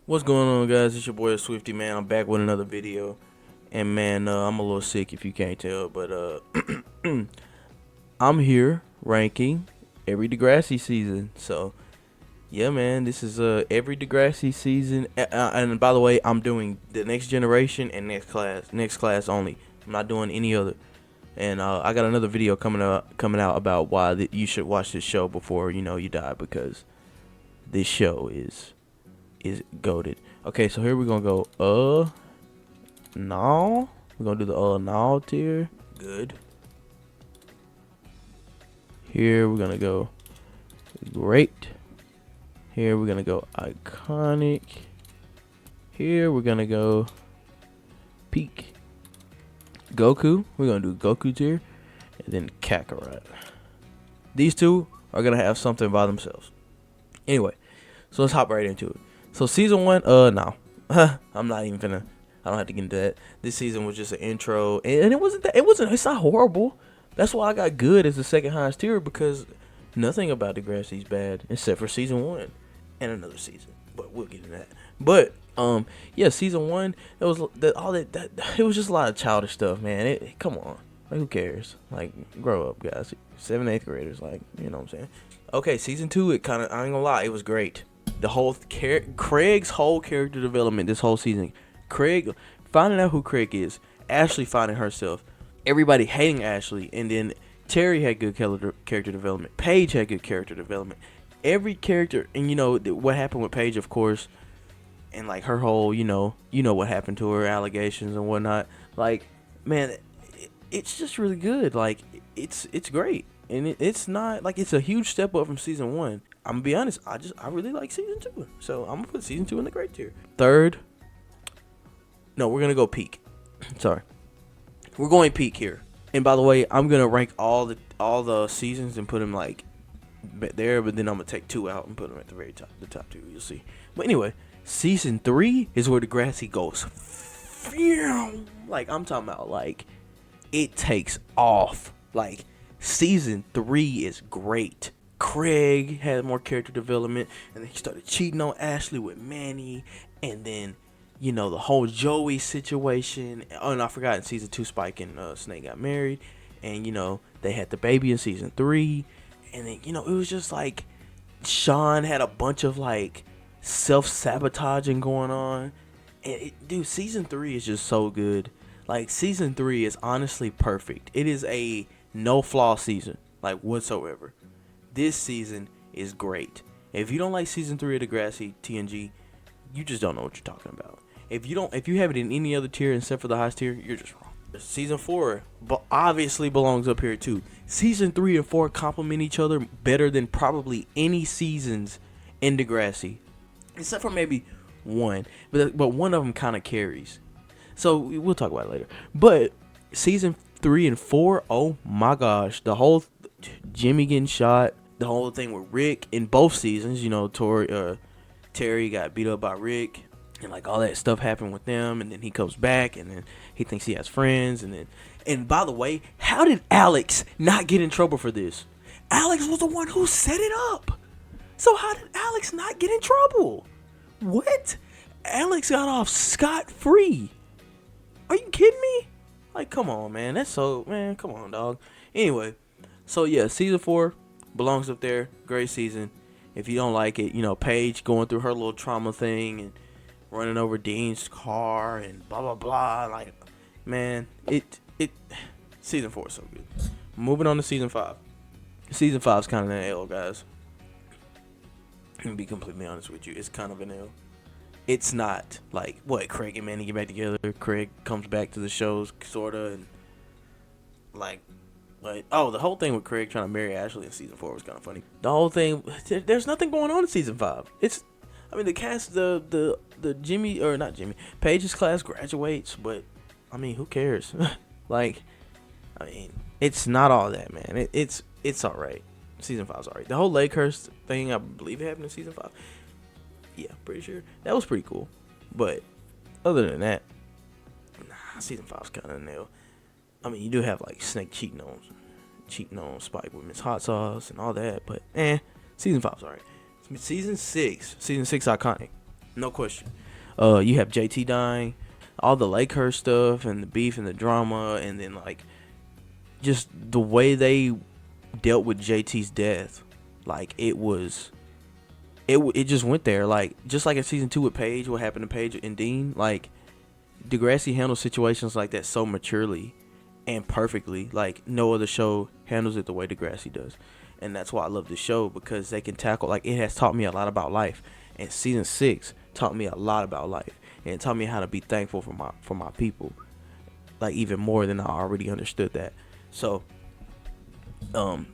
What's going on, guys? It's your boy Swifty, man. I'm back with another video, and man, I'm a little sick if you can't tell, but I'm here ranking every Degrassi season. So yeah, man, this is every Degrassi season, and by the way, I'm doing the Next Generation and Next Class only. I'm not doing any other. And I got another video coming out about why you should watch this show before you die, because this show is goated. Okay, so here we're gonna go no. We're gonna do the no tier. Good. Here we're gonna go great. Here we're gonna go iconic. Here we're gonna go peak. Goku. We're gonna do Goku tier. And then Kakarot. These two are gonna have something by themselves. Anyway, so let's hop right into it. So season 1, no. I'm not even gonna, I don't have to get into that. This season was just an intro, and it's not horrible. That's why I got good as the second highest tier, because nothing about Degrassi's bad except for season 1 and another season. But we'll get into that. But yeah, season 1, it was it was just a lot of childish stuff, man. Come on, like, who cares? Like, grow up, guys. 7th, 8th graders, like, you know what I'm saying? Okay, season 2, I ain't gonna lie, it was great. The whole Craig's whole character development this whole season. Craig finding out who Craig is, Ashley finding herself, everybody hating Ashley, and then Terry had good character development. Paige had good character development. Every character, and what happened with Paige, of course, and like her whole, what happened to her, allegations and whatnot. Like, man, it's just really good. Like, it's great. And it's not like it's a huge step up from season 1. I'm gonna be honest, I really like season 2. So I'm gonna put season 2 in the great tier. Third, no, we're gonna go peak. Sorry, we're going peak here. And by the way, I'm gonna rank all the seasons and put them like there, but then I'm gonna take 2 out and put them at the very top, the top 2. You'll see. But anyway, season 3 is where Degrassi goes. Like, I'm talking about, like, it takes off. Like, season 3 is great. Craig had more character development, and then he started cheating on Ashley with Manny, and then the whole Joey situation. Oh, and I forgot, in season 2, Spike and Snake got married, and they had the baby in season 3, and then it was just like Sean had a bunch of like self-sabotaging going on, and dude, season 3 is just so good. Like, season 3 is honestly perfect. It is a no flaw season, like, whatsoever. This season is great. If you don't like season 3 of Degrassi TNG, you just don't know what you're talking about. If you have it in any other tier except for the highest tier, you're just wrong. Season 4 obviously belongs up here too. Season 3 and 4 complement each other better than probably any seasons in Degrassi, except for maybe one. But one of them kind of carries. So we'll talk about it later. But season 3 and 4, oh my gosh, the whole Jimmy getting shot, the whole thing with Rick in both seasons. Terry got beat up by Rick, and like all that stuff happened with them, and then he comes back, and then he thinks he has friends, and by the way, how did Alex not get in trouble for this? Alex was the one who set it up. So how did Alex not get in trouble? What? Alex got off scot-free. Are you kidding me? Like, come on, man. Come on, dog. Anyway, so yeah, season 4 belongs up there. Great season. If you don't like it, Paige going through her little trauma thing and running over Dean's car and blah blah blah. Like, man, season 4 is so good. Moving on to season 5. Season 5 is kind of an L, guys. Let me be completely honest with you. It's kind of an L. It's not like what Craig and Manny get back together. Craig comes back to the shows, sorta, and like, the whole thing with Craig trying to marry Ashley in season 4 was kind of funny. The whole thing, there's nothing going on in season 5. The cast, the Jimmy, or not Jimmy, Paige's class graduates, but I mean, who cares? Like, I mean, it's not all that, man. It's all right. Season 5's all right. The whole Lakehurst thing, I believe it happened in season 5. Yeah, pretty sure. That was pretty cool. But other than that, season 5's kind of a nail. I mean, you do have like Snake cheating on Spike with Miss Hot Sauce and all that, but season 5's alright. Season 6 iconic. No question. You have JT dying, all the Lakehurst stuff and the beef and the drama, and then like just the way they dealt with JT's death. Like it just went there. Like just like in season 2 with Paige, what happened to Paige and Dean. Like Degrassi handles situations like that so maturely and perfectly. Like no other show handles it the way Degrassi does, and that's why I love the show, because they can tackle, like, it has taught me a lot about life. And season 6 taught me a lot about life, and it taught me how to be thankful for my people, like even more than I already understood that. So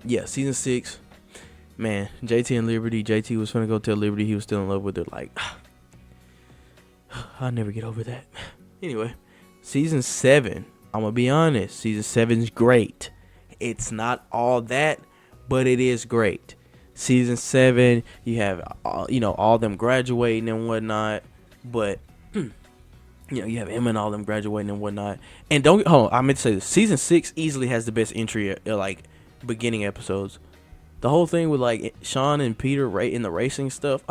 yeah, season 6, man, JT and Liberty. JT was finna go tell Liberty he was still in love with her. Like, I'll never get over that. Anyway, season 7, I'm gonna be honest, season 7's great. It's not all that, but it is great. Season 7, you have all them graduating and whatnot, but you have Emma and all them graduating and whatnot. And I meant to say this. Season 6 easily has the best entry, like beginning episodes. The whole thing with like Sean and Peter in the racing stuff,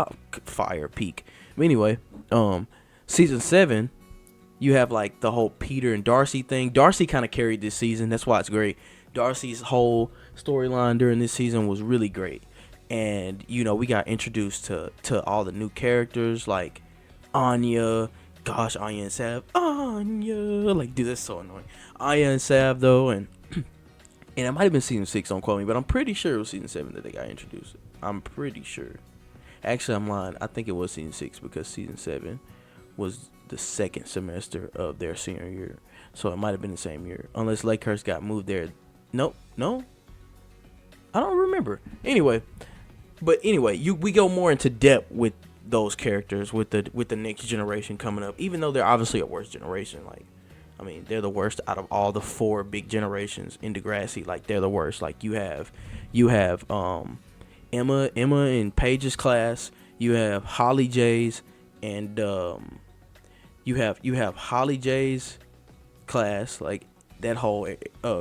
fire peak. But anyway, season 7, you have like the whole Peter and Darcy thing. Darcy kind of carried this season. That's why it's great. Darcy's whole storyline during this season was really great. And we got introduced to all the new characters, like Anya. Gosh, Anya and Sav. Anya, like, dude, that's so annoying. Anya and Sav though, and it might have been season 6, don't quote me, but I'm pretty sure it was season 7 that they got introduced. I'm pretty sure. Actually, I'm lying. I think it was season 6, because season 7 was the second semester of their senior year, so it might have been the same year, unless Lakehurst got moved there. No, I don't remember. Anyway, we go more into depth with those characters, with the next generation coming up, even though they're obviously a worse generation. Like, I mean, they're the worst out of all the 4 big generations in Degrassi. Like, they're the worst. Like, you have Emma in Paige's class. You have Holly J's, and you have Holly J's class, like that whole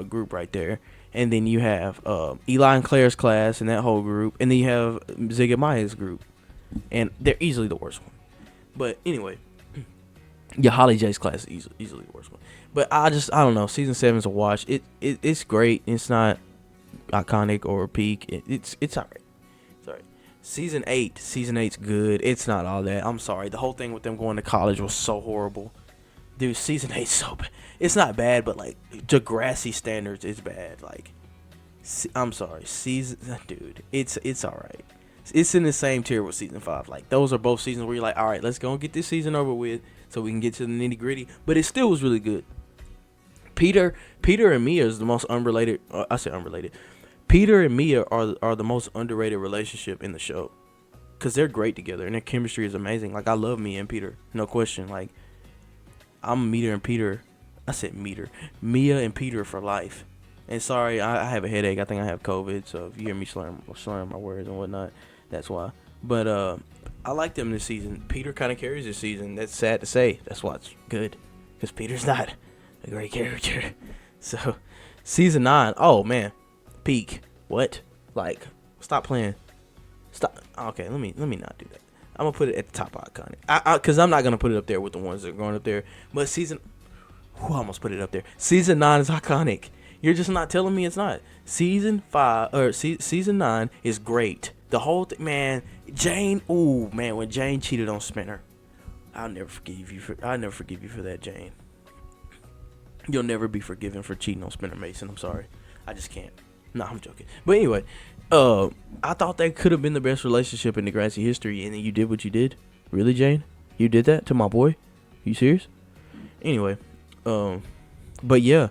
group right there. And then you have Eli and Claire's class and that whole group. And then you have Zig and Maya's group. And they're easily the worst one. But anyway, yeah, Holly J's class is easily the worst one. But I don't know. Season 7's a watch. It's great. It's not iconic or peak. It's alright. It's alright. Season 8's good. It's not all that. I'm sorry. The whole thing with them going to college was so horrible. Dude, season 8's so bad. It's not bad, but like Degrassi standards, it's bad. Like, I'm sorry, dude, it's all right. It's in the same tier with season 5. Like, those are both seasons where you're like, all right, let's go and get this season over with so we can get to the nitty gritty. But it still was really good. Peter and Mia is the most unrelated. I say unrelated. Peter and Mia are the most underrated relationship in the show, because they're great together and their chemistry is amazing. Like, I love Mia and Peter, no question. Like, I'm Mia and Peter for life. And sorry, I have a headache. I think I have COVID, so if you hear me slurring my words and whatnot, that's why. But I like them this season. Peter kind of carries this season. That's sad to say. That's why it's good, because Peter's not a great character. So, season 9. Oh man, peak. What? Like, stop playing. Stop. Okay, let me not do that. I'm gonna put it at the top of iconic. Because I'm not gonna put it up there with the ones that are going up there. But I almost put it up there. Season 9 is iconic. You're just not telling me it's not. Season 9 is great. The whole thing, man. Jane, ooh man, when Jane cheated on Spinner, I'll never forgive you for that, Jane. You'll never be forgiven for cheating on Spinner Mason. I'm sorry. I just can't. No, I'm joking. But anyway, I thought that could have been the best relationship in Degrassi history, and then you did what you did. Really, Jane? You did that to my boy? You serious? Anyway, but yeah,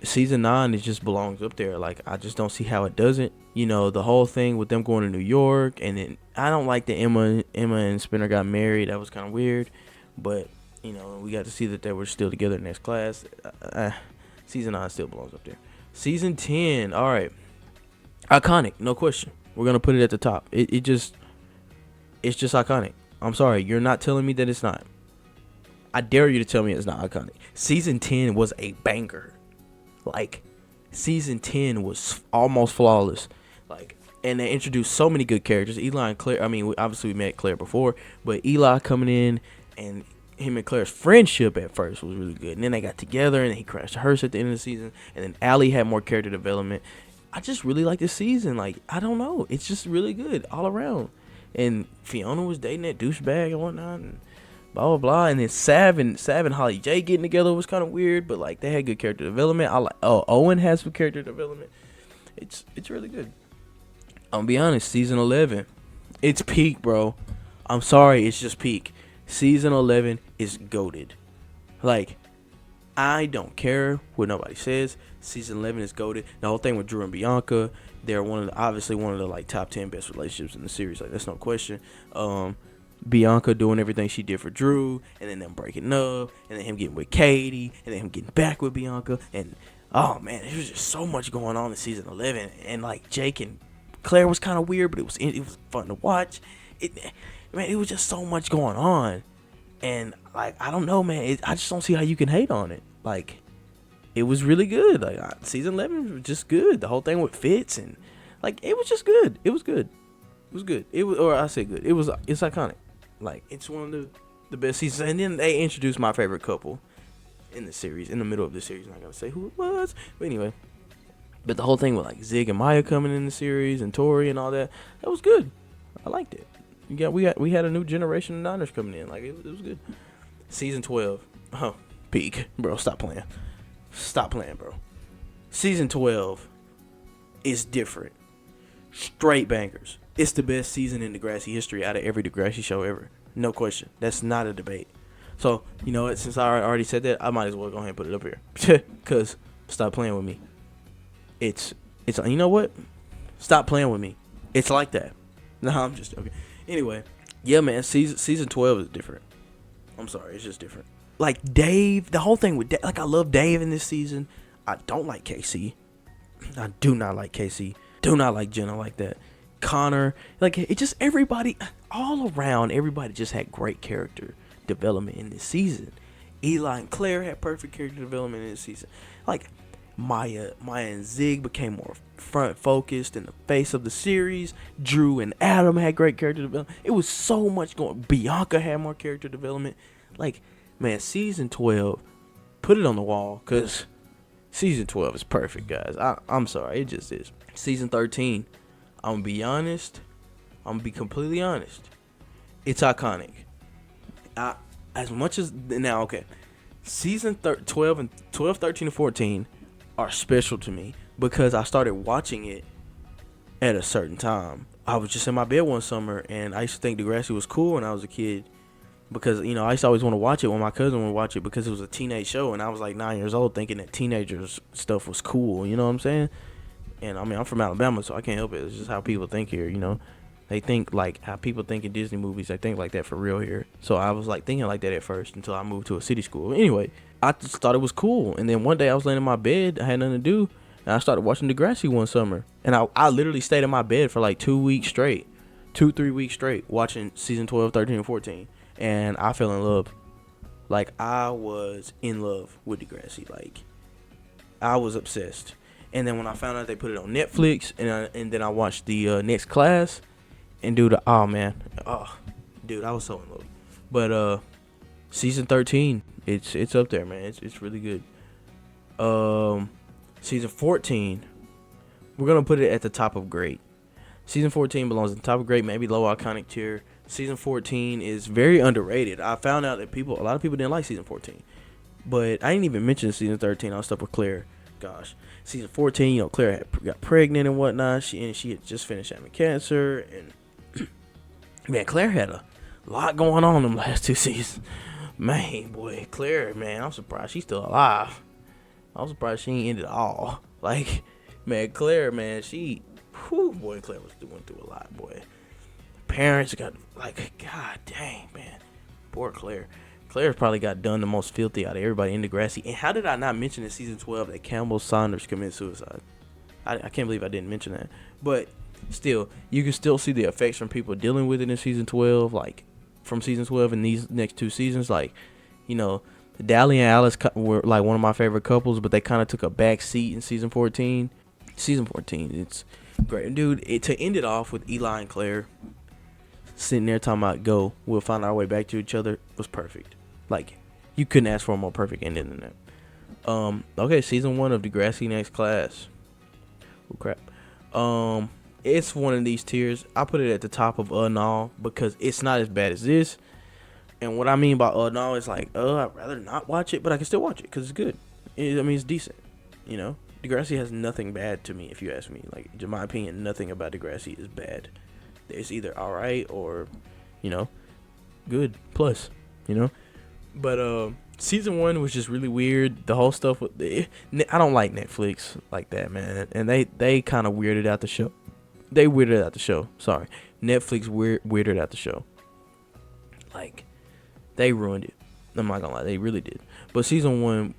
season 9 just belongs up there. Like, I just don't see how it doesn't. The whole thing with them going to New York, and then I don't like that Emma and Spinner got married. That was kind of weird, but we got to see that they were still together in Next Class. Season 9 still belongs up there. Season 10, all right, iconic, no question. We're gonna put it at the top. It's just iconic. I'm sorry, you're not telling me that it's not. I dare you to tell me it's not iconic. Season 10 was a banger. Like, season 10 was almost flawless. Like, And they introduced so many good characters. Eli and Claire. I mean, obviously we met Claire before, but Eli coming in and him and Claire's friendship at first was really good. And then they got together, and he crashed the hearse at the end of the season. And then Allie had more character development. I just really like this season. Like, I don't know. It's just really good all around. And Fiona was dating that douchebag and whatnot, and blah, blah, blah. And then Sav and Holly J getting together was kind of weird, but, like, they had good character development. Owen has some character development. It's really good. I'm gonna be honest, season 11, it's peak, bro. I'm sorry, it's just peak. Season 11 is goated. Like, I don't care what nobody says. Season 11 is goated. The whole thing with Drew and Bianca, they're obviously one of the like top 10 best relationships in the series. Like, that's no question. Bianca doing everything she did for Drew, and then them breaking up, and then him getting with Katie, and then him getting back with Bianca, and oh man, there was just so much going on in season 11. And like Jake and Claire was kind of weird, but it was fun to watch. It was just so much going on, and like I don't know, man. I just don't see how you can hate on it. Like, it was really good. Like, season 11 was just good. The whole thing with Fitz, and like it was just good. It was good. It was good. I say good. It's iconic. Like, it's one of the best seasons. And then they introduced my favorite couple in the series, in the middle of the series. I'm not gonna say who it was, but anyway. But the whole thing with like Zig and Maya coming in the series and Tori and all that was good. I liked it. We had a new generation of Niners coming in. Like, it was good. Season 12. Oh, peak. Bro, stop playing. Stop playing, bro. Season 12 is different. Straight bangers. It's the best season in Degrassi history out of every Degrassi show ever. No question. That's not a debate. So, you know what? Since I already said that, I might as well go ahead and put it up here. Because stop playing with me. It's you know what? Stop playing with me. It's like that. No, I'm just joking. Anyway, yeah, man, season 12 is different. I'm sorry, it's just different. Like, Dave, the whole thing with Dave, like, I love Dave in this season. I don't like Casey. I do not like Casey. Do not like Jenna like that. Connor, like, it just, everybody, all around, everybody just had great character development in this season. Eli and Claire had perfect character development in this season. Like, Maya and Zig became more front focused in the face of the series. Drew and Adam had great character development. It was so much going. Bianca had more character development. Like, man, season 12, put it on the wall, because season 12 is perfect, guys. I'm sorry, it just is. Season 13, I'm gonna be honest. I'm gonna be completely honest. It's iconic. As much as now, okay, season 12, 13, and 14 are special to me because I started watching it at a certain time. I was just in my bed one summer, and I used to think Degrassi was cool when I was a kid because, you know, I used to always want to watch it when my cousin would watch it because it was a teenage show, and I was like 9 years old thinking that teenagers stuff was cool, you know what I'm saying? And, I mean, I'm from Alabama, so I can't help it. It's just how people think here, you know? They think like how people think in Disney movies. They think like that for real here. So I was like thinking like that at first until I moved to a city school. Anyway, I just thought it was cool. And then one day I was laying in my bed. I had nothing to do. And I started watching Degrassi one summer. And I literally stayed in my bed for like 2 weeks straight. 2-3 weeks straight watching season 12, 13, and 14. And I fell in love. Like, I was in love with Degrassi. Like, I was obsessed. And then when I found out they put it on Netflix, and then I watched the Next Class. And dude, oh man, dude, I was so in love. But season 13, it's up there, man. It's really good. Season 14, we're gonna put it at the top of great. Season 14 belongs at the top of great, maybe low iconic tier. Season 14 is very underrated. I found out that a lot of people didn't like season 14, but I didn't even mention season 13. I was stuck with Claire. Gosh, season 14, you know, Claire got pregnant and whatnot. She had just finished having cancer, and man, Claire had a lot going on in them last 2 seasons. Man, boy, Claire, man, I'm surprised she's still alive. I'm surprised she ain't ended all. Like, man, Claire, man, boy, Claire was went through a lot, boy. Parents got, like, god dang, man. Poor Claire. Claire probably got done the most filthy out of everybody in Degrassi. And how did I not mention in season 12 that Campbell Saunders committed suicide? I can't believe I didn't mention that. But still, you can still see the effects from people dealing with it in season 12, like from season 12 and these next 2 seasons. Like, you know, Dally and Alice were like one of my favorite couples, but they kind of took a back seat in season 14. Season 14, Great, dude. To end it off with Eli and Claire sitting there talking about go, we'll find our way back to each other was perfect. Like, you couldn't ask for a more perfect ending than that. Okay, season 1 of Degrassi Next Class. Oh crap. It's one of these tiers. I put it at the top of no, because it's not as bad as this. And what I mean by no is like I'd rather not watch it, but I can still watch it because it's good. I mean, it's decent. You know, Degrassi has nothing bad to me, if you ask me. Like, in my opinion, nothing about Degrassi is bad. It's either all right or, you know, good plus. You know, but season 1 was just really weird. The whole stuff with I don't like Netflix like that, man. And they kind of weirded out the show. They weirded out the show. Sorry, Netflix weirded out the show. Like, they ruined it. I'm not gonna lie, they really did. But season 1,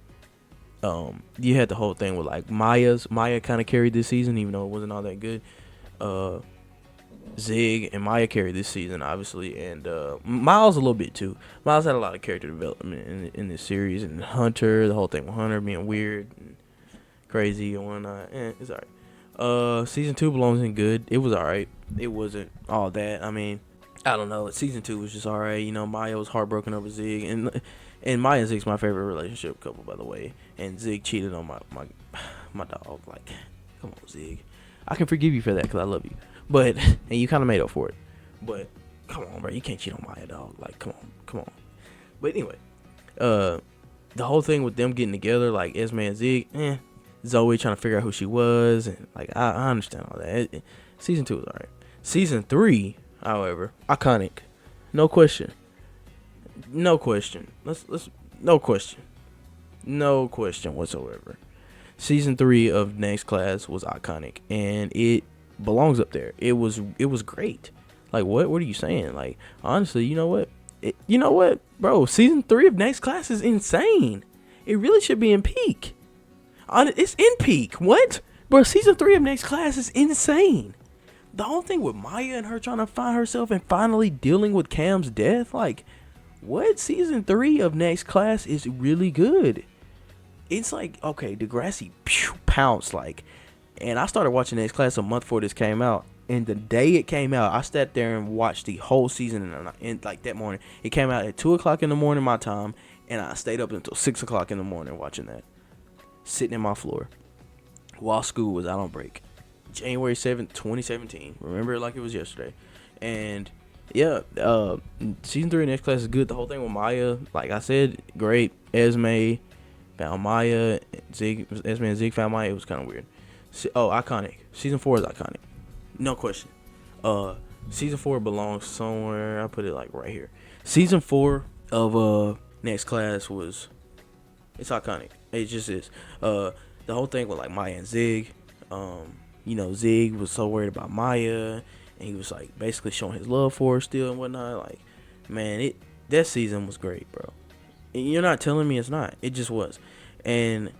you had the whole thing with like Maya kind of carried this season, even though it wasn't all that good. Zig and Maya carried this season, obviously, and Miles a little bit too. Miles had a lot of character development in this series, and Hunter, the whole thing with Hunter being weird and crazy and whatnot. It's alright. Season 2 belongs in good. It was alright. It wasn't all that. I mean, I don't know. Season 2 was just alright. You know, Maya was heartbroken over Zig, and Maya and Zig's my favorite relationship couple, by the way. And Zig cheated on my dog. Like, come on, Zig. I can forgive you for that because I love you. But, and you kind of made up for it. But, come on, bro. You can't cheat on Maya, dog. Like, come on. But anyway, the whole thing with them getting together, like Esme and Zig, Zoe trying to figure out who she was, and like I understand all that. Season 2 was alright. Season 3, however, iconic, no question. No question whatsoever. Season 3 of Next Class was iconic, and it belongs up there. It was great. Like, what are you saying? Like, honestly, you know what, bro? Season 3 of Next Class is insane. It really should be in peak. It's in peak. What, bro? Season 3 of Next Class is insane. The whole thing with Maya and her trying to find herself and finally dealing with Cam's death. Like, what? Season 3 of Next Class is really good. It's like, okay, Degrassi pounced, like, and I started watching Next Class a month before this came out. And the day it came out, I sat there and watched the whole season. And like that morning, it came out at 2 o'clock in the morning my time, and I stayed up until 6 o'clock in the morning watching that, sitting in my floor while school was out on break. January 7th, 2017. Remember it like it was yesterday. And yeah, season 3 of Next Class is good. The whole thing with Maya, like I said, great. Esme found Maya. Esme and Zig found Maya. It was kind of weird. Iconic. Season 4 is iconic. No question. Season 4 belongs somewhere. I put it like right here. Season 4 of Next Class it's iconic. It just is. The whole thing with like Maya and Zig. You know, Zig was so worried about Maya, and he was like basically showing his love for her still and whatnot. Like, man, that season was great, bro. And you're not telling me it's not. It just was. And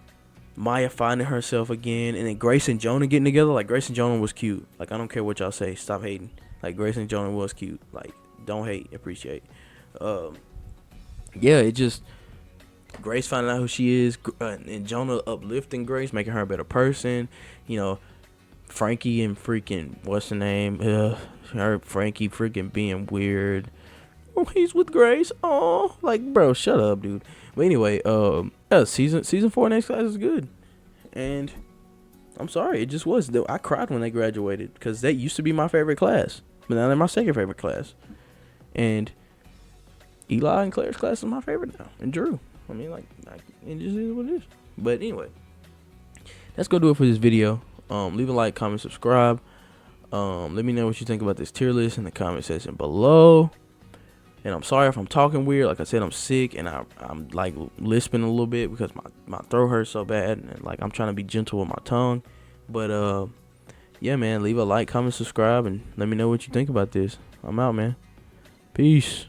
Maya finding herself again, and then Grace and Jonah getting together. Like, Grace and Jonah was cute. Like, I don't care what y'all say. Stop hating. Like, Grace and Jonah was cute. Like, don't hate, appreciate. Yeah, it just, Grace finding out who she is, and Jonah uplifting Grace, making her a better person. You know, Frankie and freaking, what's the name? Frankie freaking being weird. Oh, he's with Grace. Oh, like, bro, shut up, dude. But anyway, season 4 Next Class is good, and I'm sorry, it just was. I cried when they graduated because that used to be my favorite class, but now they're my second favorite class. And Eli and Claire's class is my favorite now, and Drew. I mean, like it just is what it is. But anyway, that's gonna do it for this video. Leave a like, comment, subscribe. Let me know what you think about this tier list in the comment section below. And I'm sorry if I'm talking weird. Like I said, I'm sick, and I'm like lisping a little bit because my throat hurts so bad, and like I'm trying to be gentle with my tongue. But yeah, man, leave a like, comment, subscribe, and let me know what you think about this. I'm out, man. Peace.